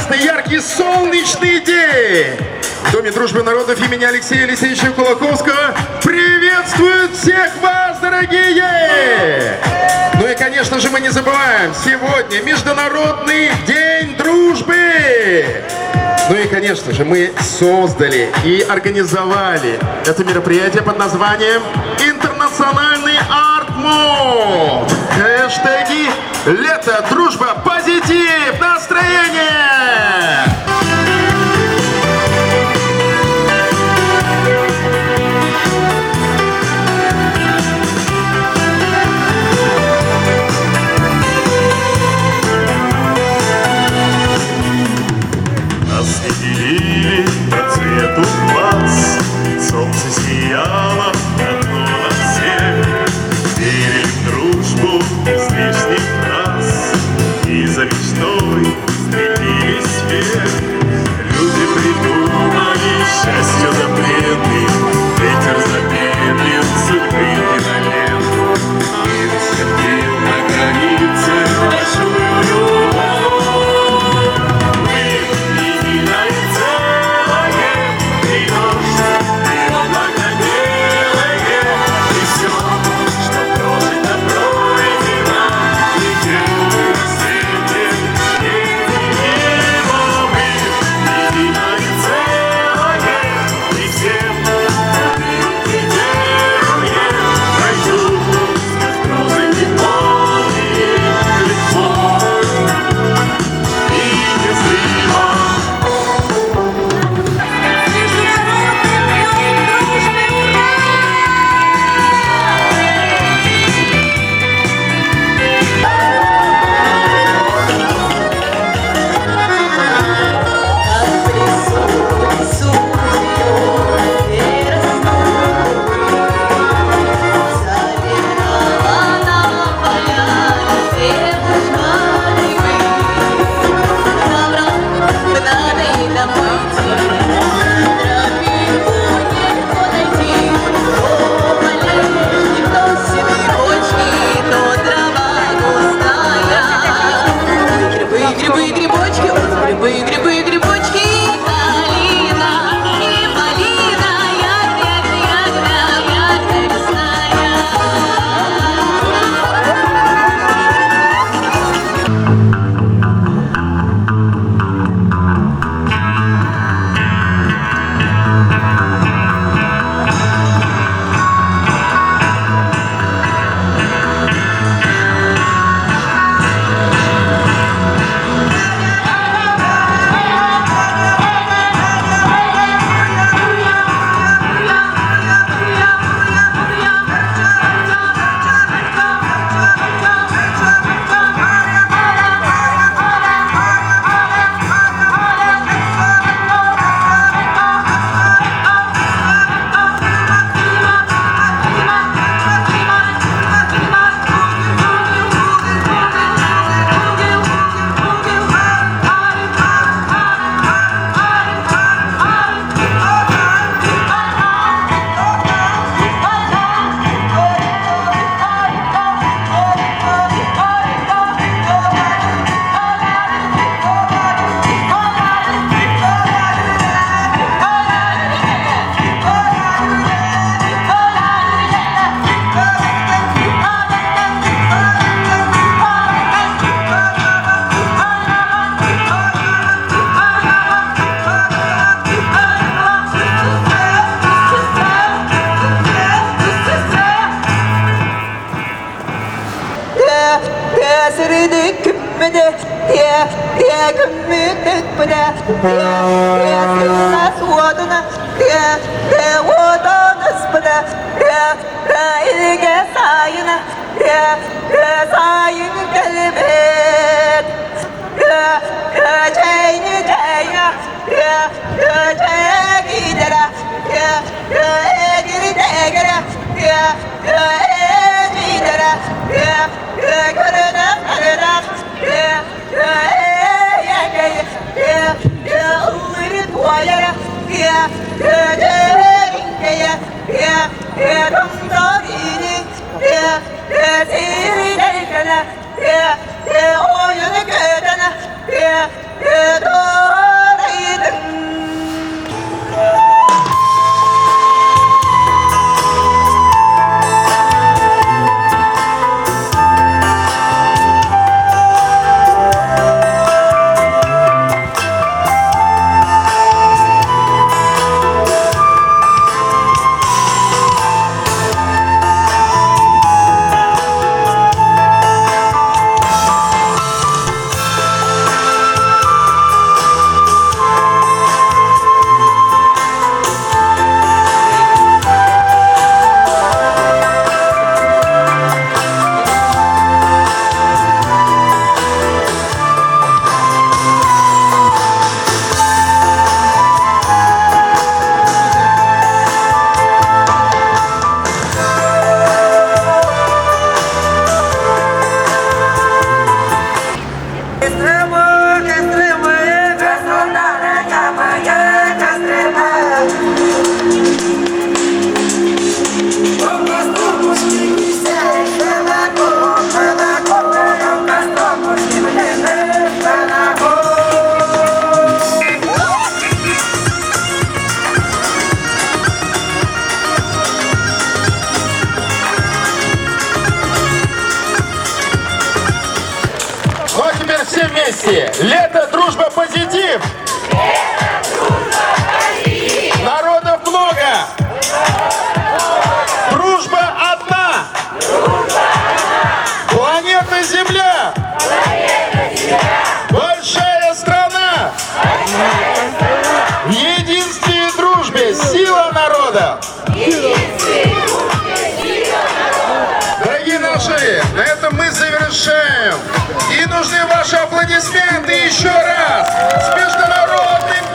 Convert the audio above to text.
прекрасный, яркий, солнечный день! В Доме дружбы народов имени Алексея Алексеевича Кулаковского приветствуют всех вас, дорогие! Ну и, конечно же, мы не забываем, сегодня Международный день дружбы! Ну и, конечно же, мы создали и организовали это мероприятие под названием «Интернациональный арт-мод». Хэштеги «Лето, дружба, позитив, настроение». Нас не делили по цвету глаз, солнце сияло одно на всех. Верили в дружбу без лишних фраз, и за мечтой стремились вверх. Люди придумали счастье запретным, ветер замедлил судьбы киноленту. И рассердил на границе большую любовь. Yeah. говорим? Народов много. Дружба одна. Планета Земля. Большая страна. В единстве и дружбе сила народа. Дорогие наши, на этом мы завершаем. И нужны ваши аплодисменты еще раз с международным